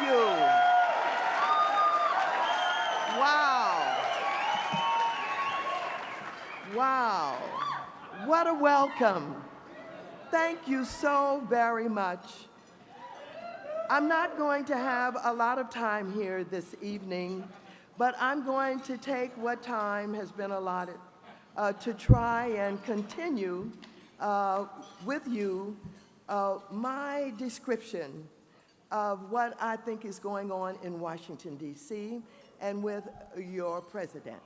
you. Wow. Wow. What a welcome. Thank you so very much. I'm not going to have a lot of time here this evening, but I'm going to take what time has been allotted to try and continue with you my description of what I think is going on in Washington, D.C., and with your president.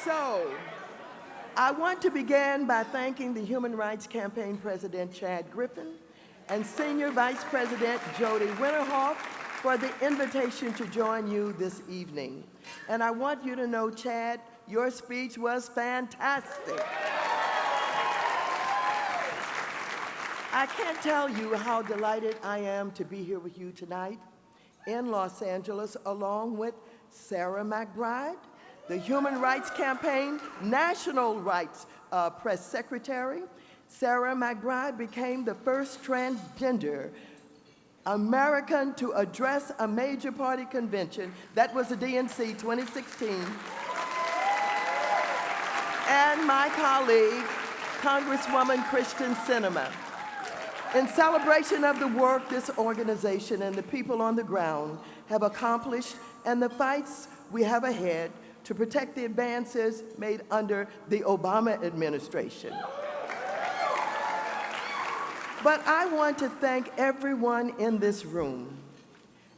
So, I want to begin by thanking the Human Rights Campaign President Chad Griffin and Senior Vice President Jody Winterhoff for the invitation to join you this evening. And I want you to know, Chad, your speech was fantastic. I can't tell you how delighted I am to be here with you tonight in Los Angeles, along with Sarah McBride, the Human Rights Campaign National Rights Press Secretary. Sarah McBride became the first transgender American to address a major party convention. That was the DNC 2016. And my colleague, Congresswoman Kristen Sinema. In celebration of the work this organization and the people on the ground have accomplished and the fights we have ahead to protect the advances made under the Obama administration. But I want to thank everyone in this room.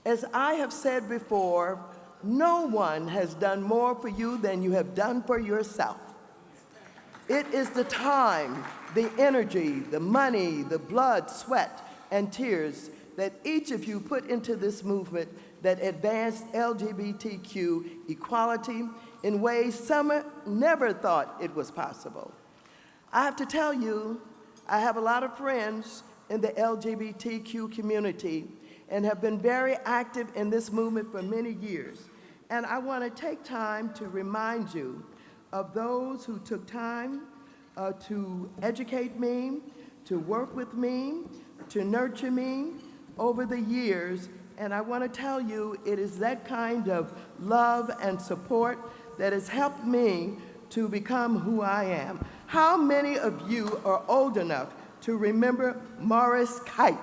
As I have said before, no one has done more for you than you have done for yourself. It is the time, the energy, the money, the blood, sweat, and tears that each of you put into this movement that advanced LGBTQ equality in ways some never thought it was possible. I have to tell you, I have a lot of friends in the LGBTQ community and have been very active in this movement for many years. And I want to take time to remind you of those who took time to educate me, to work with me, to nurture me over the years. And I want to tell you, it is that kind of love and support that has helped me to become who I am. How many of you are old enough to remember Morris Kite?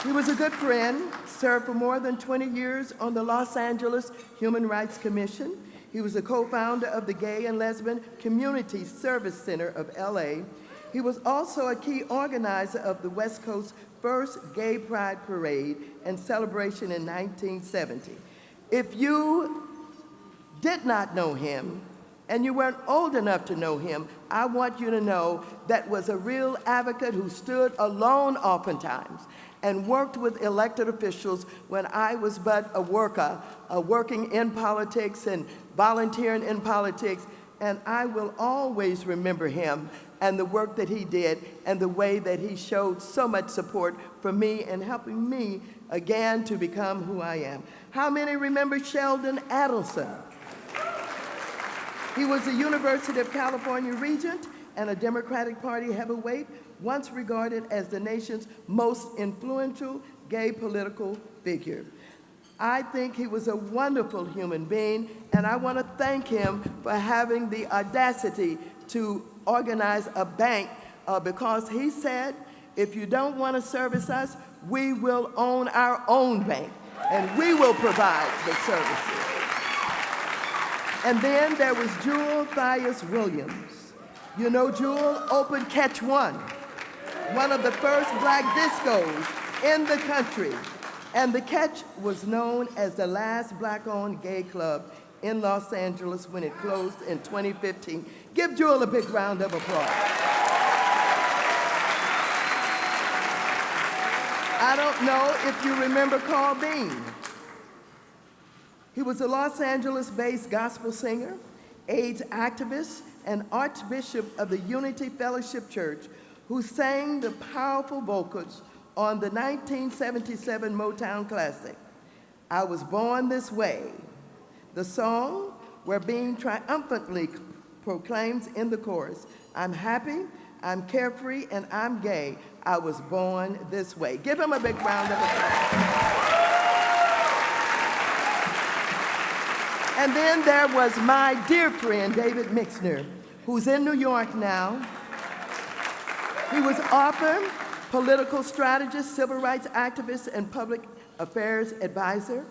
He was a good friend, served for more than 20 years on the Los Angeles Human Rights Commission. He was a co-founder of the Gay and Lesbian Community Service Center of LA. He was also a key organizer of the West Coast's first Gay Pride Parade and celebration in 1970. If you did not know him, and you weren't old enough to know him, I want you to know that was a real advocate who stood alone oftentimes and worked with elected officials when I was but a worker, working in politics and volunteering in politics. And I will always remember him and the work that he did and the way that he showed so much support for me and helping me again to become who I am. How many remember Sheldon Adelson? He was a University of California regent and a Democratic Party heavyweight, once regarded as the nation's most influential gay political figure. I think he was a wonderful human being, and I want to thank him for having the audacity to organize a bank because he said, if you don't want to service us, we will own our own bank, and we will provide the services. And then there was Julius Williams. You know, Jewel opened Catch One of the first black discos in the country. And the Catch was known as the last black-owned gay club in Los Angeles when it closed in 2015. Give Jewel a big round of applause. I don't know if you remember Carl Bean. He was a Los Angeles-based gospel singer, AIDS activist, and Archbishop of the Unity Fellowship Church, who sang the powerful vocals on the 1977 Motown classic, I Was Born This Way. The song, where Bean triumphantly proclaims in the chorus, "I'm happy, I'm carefree, and I'm gay. I was born this way." Give him a big round of applause. And then there was my dear friend, David Mixner, who's in New York now. He was author, political strategist, civil rights activist, and public affairs advisor.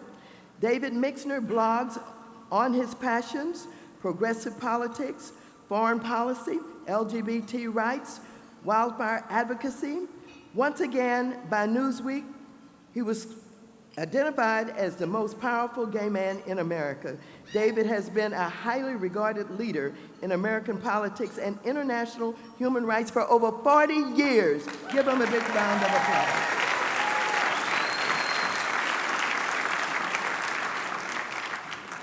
David Mixner blogs on his passions: progressive politics, foreign policy, LGBT rights, wildfire advocacy. Once again, by Newsweek, he was identified as the most powerful gay man in America. David has been a highly regarded leader in American politics and international human rights for over 40 years. Give him a big round of applause.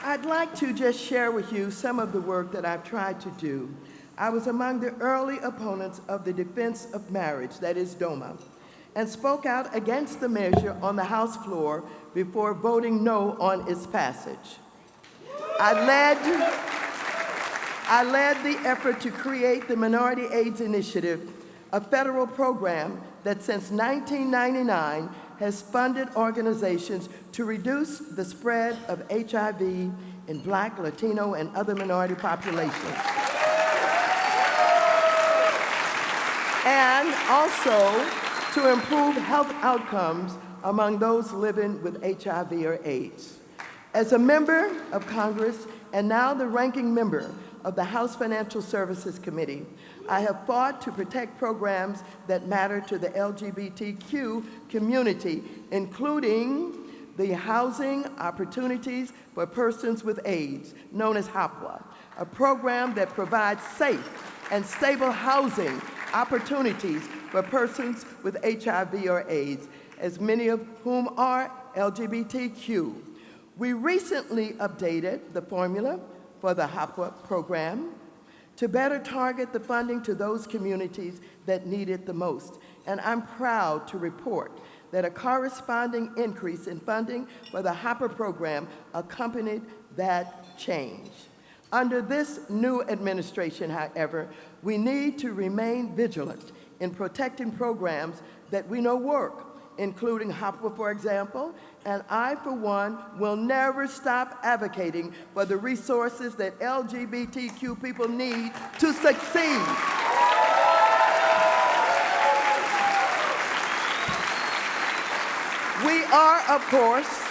I'd like to just share with you some of the work that I've tried to do. I was among the early opponents of the Defense of Marriage, that is DOMA, and spoke out against the measure on the House floor before voting no on its passage. I led the effort to create the Minority AIDS Initiative, a federal program that since 1999 has funded organizations to reduce the spread of HIV in Black, Latino, and other minority populations. And also to improve health outcomes among those living with HIV or AIDS. As a member of Congress and now the ranking member of the House Financial Services Committee, I have fought to protect programs that matter to the LGBTQ community, including the Housing Opportunities for Persons with AIDS, known as HOPWA, a program that provides safe and stable housing opportunities for persons with HIV or AIDS, as many of whom are LGBTQ. We recently updated the formula for the HOPWA program to better target the funding to those communities that need it the most. And I'm proud to report that a corresponding increase in funding for the HOPWA program accompanied that change. Under this new administration, however, we need to remain vigilant in protecting programs that we know work, including HOPWA, for example, and I, for one, will never stop advocating for the resources that LGBTQ people need to succeed. We are, of course,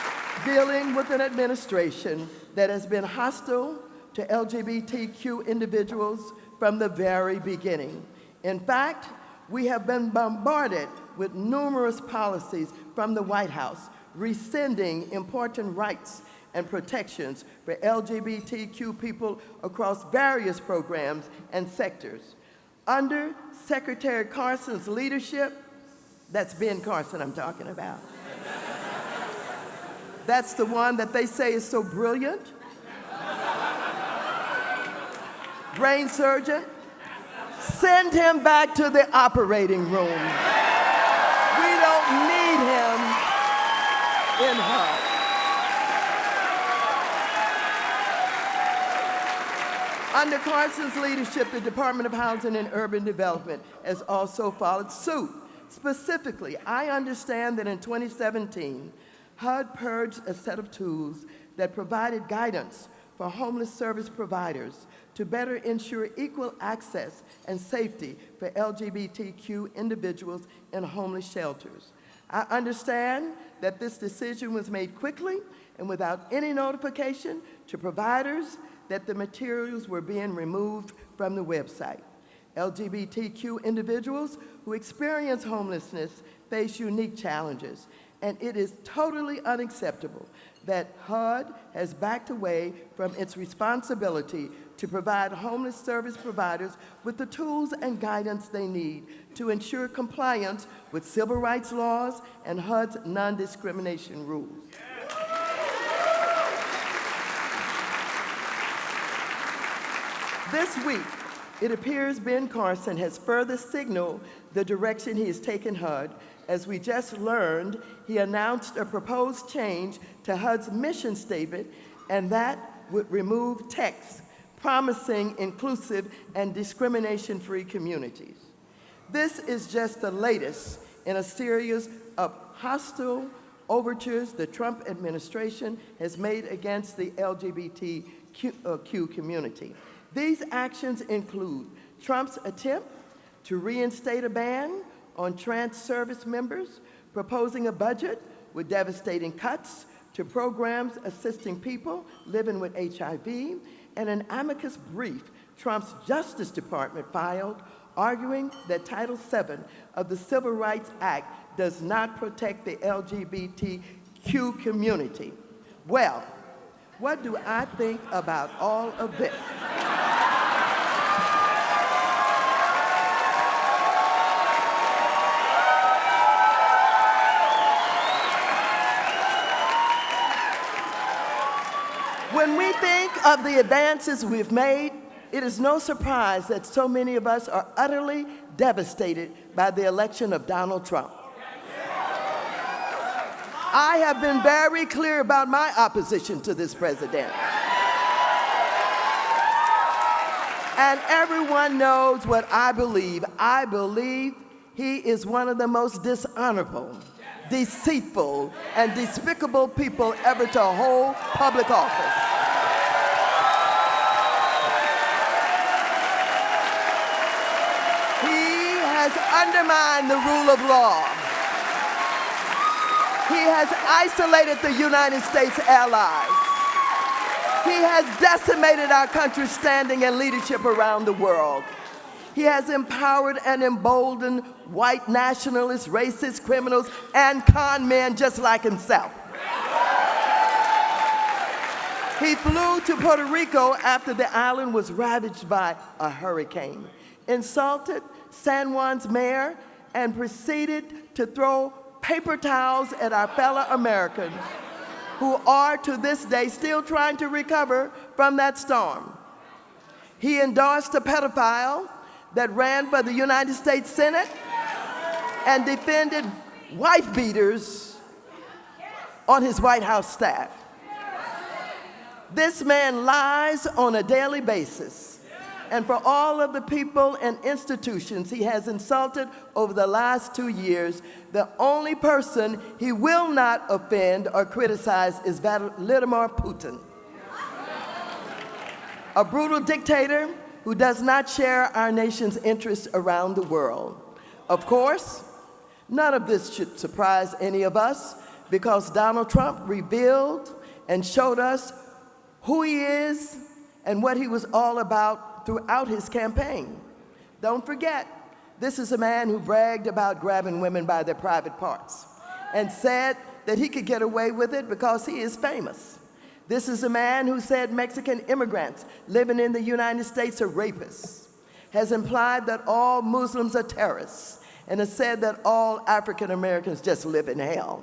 dealing with an administration that has been hostile to LGBTQ individuals from the very beginning. In fact, we have been bombarded with numerous policies from the White House rescinding important rights and protections for LGBTQ people across various programs and sectors. Under Secretary Carson's leadership, that's Ben Carson I'm talking about. That's the one that they say is so brilliant. Brain surgeon. Send him back to the operating room. We don't need him in HUD. Under Carson's leadership, the Department of Housing and Urban Development has also followed suit. Specifically, I understand that in 2017, HUD purged a set of tools that provided guidance for homeless service providers to better ensure equal access and safety for LGBTQ individuals in homeless shelters. I understand that this decision was made quickly and without any notification to providers that the materials were being removed from the website. LGBTQ individuals who experience homelessness face unique challenges, and it is totally unacceptable that HUD has backed away from its responsibility to provide homeless service providers with the tools and guidance they need to ensure compliance with civil rights laws and HUD's non-discrimination rules. This week, it appears Ben Carson has further signaled the direction he has taken HUD. As we just learned, he announced a proposed change to HUD's mission statement, and that would remove text promising inclusive and discrimination-free communities. This is just the latest in a series of hostile overtures the Trump administration has made against the LGBTQ community. These actions include Trump's attempt to reinstate a ban on trans service members, proposing a budget with devastating cuts to programs assisting people living with HIV, and an amicus brief Trump's Justice Department filed arguing that Title VII of the Civil Rights Act does not protect the LGBTQ community. Well, what do I think about all of this? When we think of the advances we've made, it is no surprise that so many of us are utterly devastated by the election of Donald Trump. I have been very clear about my opposition to this president. And everyone knows what I believe. I believe he is one of the most dishonorable, deceitful, and despicable people ever to hold public office. He has undermined the rule of law. He has isolated the United States allies. He has decimated our country's standing and leadership around the world. He has empowered and emboldened white nationalists, racist criminals, and con men just like himself. He flew to Puerto Rico after the island was ravaged by a hurricane, insulted San Juan's mayor, and proceeded to throw paper towels at our fellow Americans who are to this day still trying to recover from that storm. He endorsed a pedophile that ran for the United States Senate and defended wife beaters on his White House staff. This man lies on a daily basis. And for all of the people and institutions he has insulted over the last 2 years, the only person he will not offend or criticize is Vladimir Putin, a brutal dictator who does not share our nation's interests around the world. Of course, none of this should surprise any of us because Donald Trump revealed and showed us who he is and what he was all about throughout his campaign. Don't forget, this is a man who bragged about grabbing women by their private parts and said that he could get away with it because he is famous. This is a man who said Mexican immigrants living in the United States are rapists, has implied that all Muslims are terrorists, and has said that all African Americans just live in hell.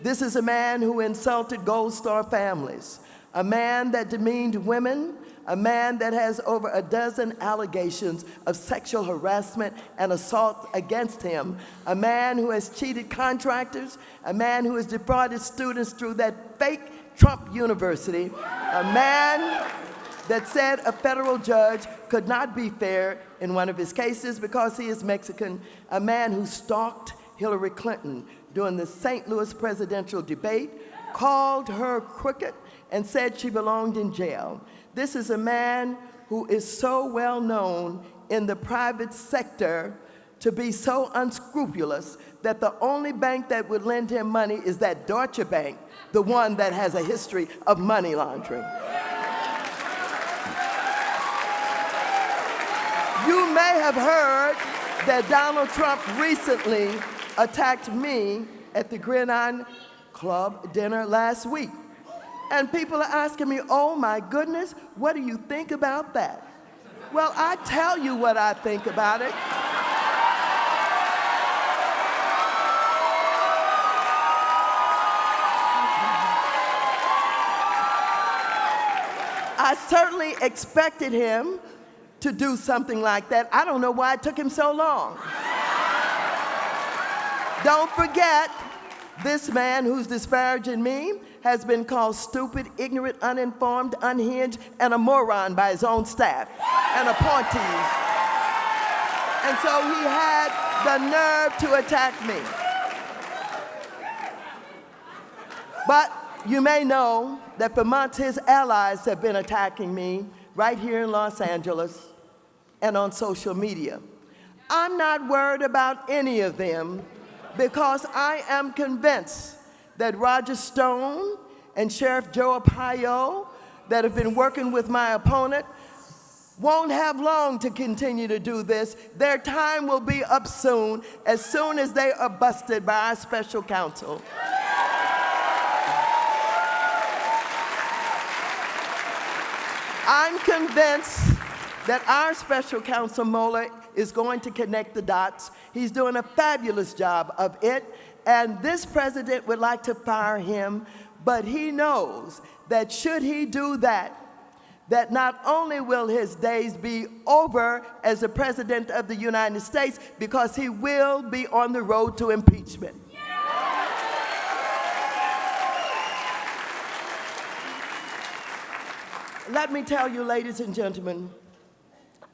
This is a man who insulted Gold Star families, a man that demeaned women, a man that has over a dozen allegations of sexual harassment and assault against him, a man who has cheated contractors, a man who has defrauded students through that fake Trump University, a man that said a federal judge could not be fair in one of his cases because he is Mexican, a man who stalked Hillary Clinton during the St. Louis presidential debate, called her crooked, and said she belonged in jail. This is a man who is so well known in the private sector to be so unscrupulous that the only bank that would lend him money is that Deutsche Bank, the one that has a history of money laundering. You may have heard that Donald Trump recently attacked me at the Gridiron Club dinner last week. And people are asking me, oh my goodness, what do you think about that? Well, I tell you what I think about it. I certainly expected him to do something like that. I don't know why it took him so long. Don't forget, This man who's disparaging me has been called stupid, ignorant, uninformed, unhinged, and a moron by his own staff and appointees. And so he had the nerve to attack me. But you may know that for months his allies have been attacking me right here in Los Angeles and on social media. I'm not worried about any of them because I am convinced that Roger Stone and Sheriff Joe Arpaio that have been working with my opponent won't have long to continue to do this. Their time will be up soon as they are busted by our special counsel. I'm convinced that our special counsel Mueller is going to connect the dots. He's doing a fabulous job of it, and this president would like to fire him, but he knows that should he do that, that not only will his days be over as the President of the United States, because he will be on the road to impeachment. Let me tell you, ladies and gentlemen,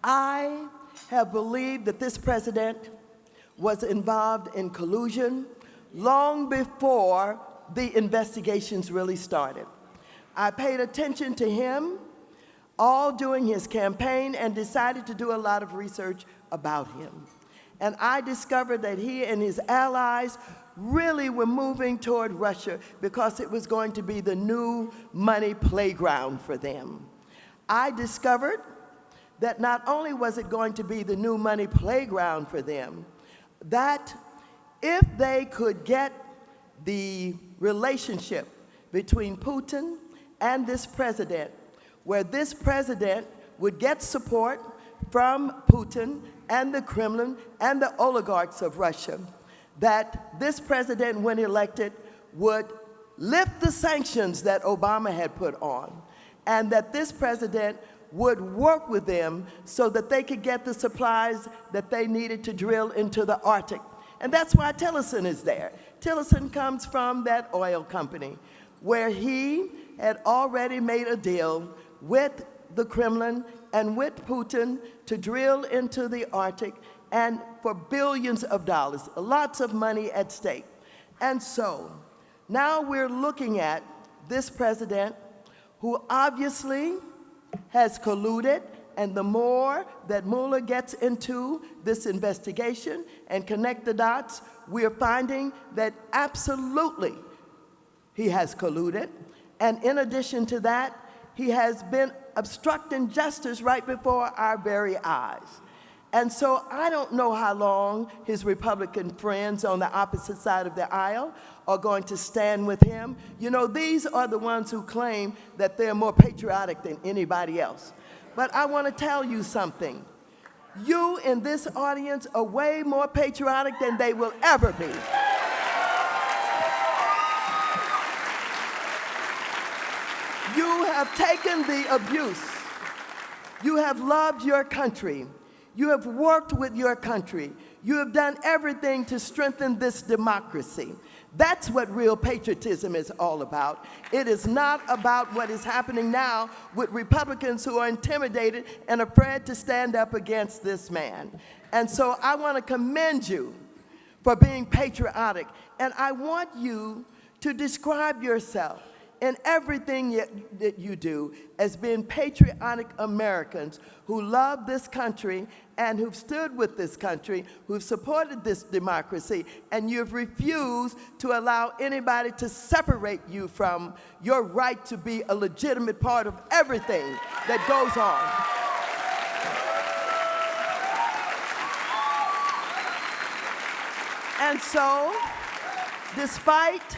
I have believed that this president was involved in collusion long before the investigations really started. I paid attention to him all during his campaign and decided to do a lot of research about him. And I discovered that he and his allies really were moving toward Russia because it was going to be the new money playground for them. I discovered that not only was it going to be the new money playground for them, that if they could get the relationship between Putin and this president, where this president would get support from Putin and the Kremlin and the oligarchs of Russia, that this president, when elected, would lift the sanctions that Obama had put on, and that this president would work with them so that they could get the supplies that they needed to drill into the Arctic. And that's why Tillerson is there. Tillerson comes from that oil company where he had already made a deal with the Kremlin and with Putin to drill into the Arctic, and for billions of dollars, lots of money at stake. And so now we're looking at this president who obviously has colluded, and the more that Mueller gets into this investigation and connect the dots, we're finding that absolutely he has colluded. And in addition to that, he has been obstructing justice right before our very eyes. And so I don't know how long his Republican friends on the opposite side of the aisle are going to stand with him. You know, these are the ones who claim that they're more patriotic than anybody else. But I want to tell you something. You in this audience are way more patriotic than they will ever be. You have taken the abuse. You have loved your country. You have worked with your country. You have done everything to strengthen this democracy. That's what real patriotism is all about. It is not about what is happening now with Republicans who are intimidated and afraid to stand up against this man. And so I want to commend you for being patriotic. And I want you to describe yourself in everything that you do as being patriotic Americans who love this country and who've stood with this country, who've supported this democracy, and you've refused to allow anybody to separate you from your right to be a legitimate part of everything that goes on. And so, despite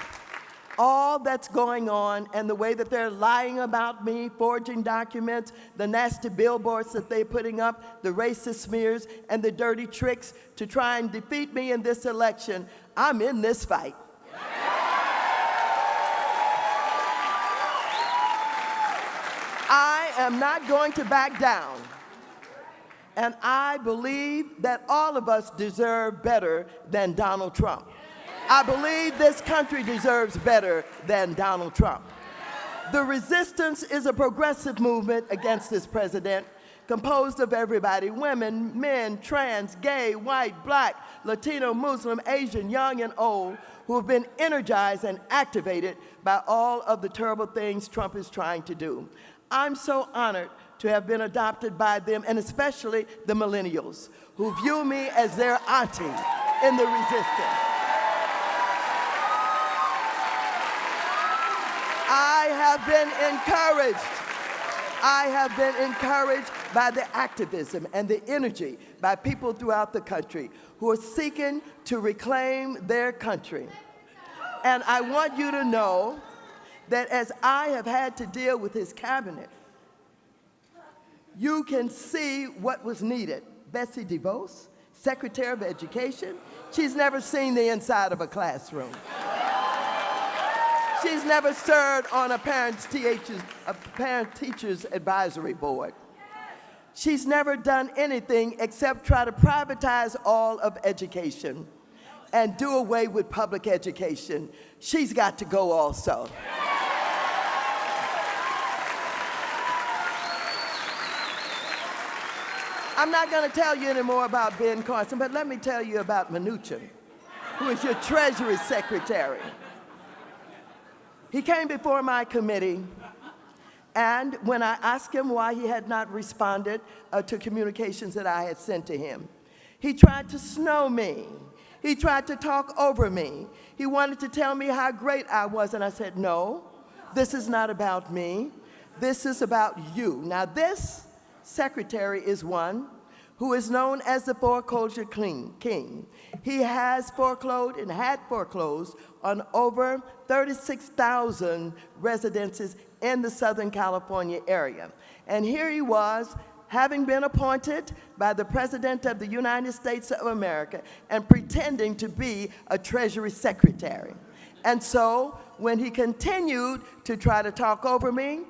all that's going on and the way that they're lying about me, forging documents, the nasty billboards that they're putting up, the racist smears, and the dirty tricks to try and defeat me in this election, I'm in this fight. I am not going to back down. And I believe that all of us deserve better than Donald Trump. I believe this country deserves better than Donald Trump. The resistance is a progressive movement against this president, composed of everybody: women, men, trans, gay, white, black, Latino, Muslim, Asian, young and old, who have been energized and activated by all of the terrible things Trump is trying to do. I'm so honored to have been adopted by them, and especially the millennials, who view me as their auntie in the resistance. I have been encouraged by the activism and the energy by people throughout the country who are seeking to reclaim their country. And I want you to know that as I have had to deal with his cabinet, you can see what was needed. Betsy DeVos, Secretary of Education, she's never seen the inside of a classroom. She's never served on a parent-teachers advisory board. She's never done anything except try to privatize all of education and do away with public education. She's got to go also. I'm not going to tell you any more about Ben Carson, but let me tell you about Mnuchin, who is your Treasury Secretary. He came before my committee, and when I asked him why he had not responded to communications that I had sent to him, he tried to snow me. He tried to talk over me. He wanted to tell me how great I was, and I said, no, this is not about me. This is about you. Now, this secretary is one who is known as the foreclosure king. He has foreclosed and had foreclosed on over 36,000 residences in the Southern California area. And here he was, having been appointed by the President of the United States of America and pretending to be a Treasury Secretary. And so when he continued to try to talk over me,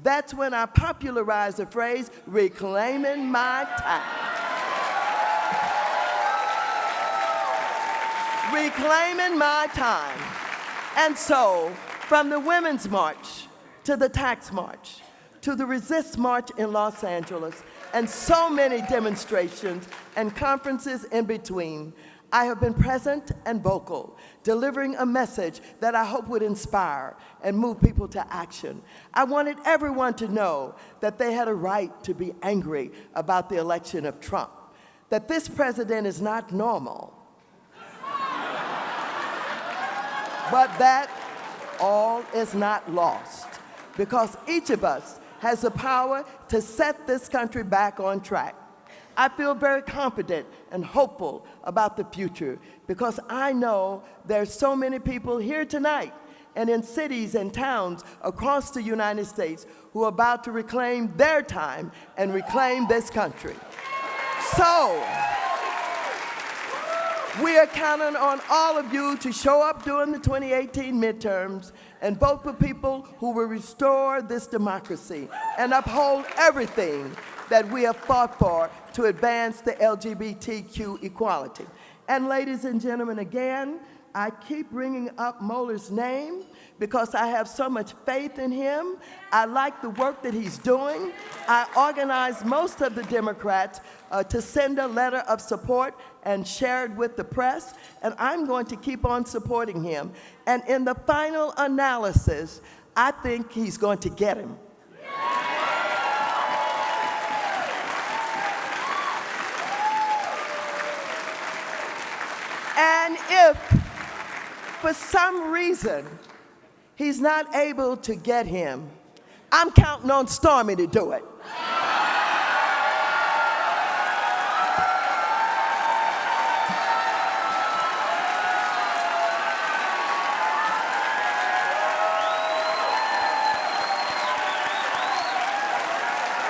that's when I popularized the phrase, reclaiming my time. Reclaiming my time. And so, from the Women's March to the Tax March to the Resist March in Los Angeles, and so many demonstrations and conferences in between, I have been present and vocal, delivering a message that I hope would inspire and move people to action. I wanted everyone to know that they had a right to be angry about the election of Trump, that this president is not normal, but that all is not lost, because each of us has the power to set this country back on track. I feel very confident and hopeful about the future because I know there's so many people here tonight and in cities and towns across the United States who are about to reclaim their time and reclaim this country. So, we are counting on all of you to show up during the 2018 midterms and vote for people who will restore this democracy and uphold everything that we have fought for to advance the LGBTQ equality. And ladies and gentlemen, again, I keep bringing up Moeller's name because I have so much faith in him. I like the work that he's doing. I organized most of the Democrats to send a letter of support and share it with the press, and I'm going to keep on supporting him. And in the final analysis, I think he's going to get him. And if, for some reason, he's not able to get him, I'm counting on Stormy to do it.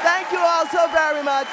Thank you all so very much.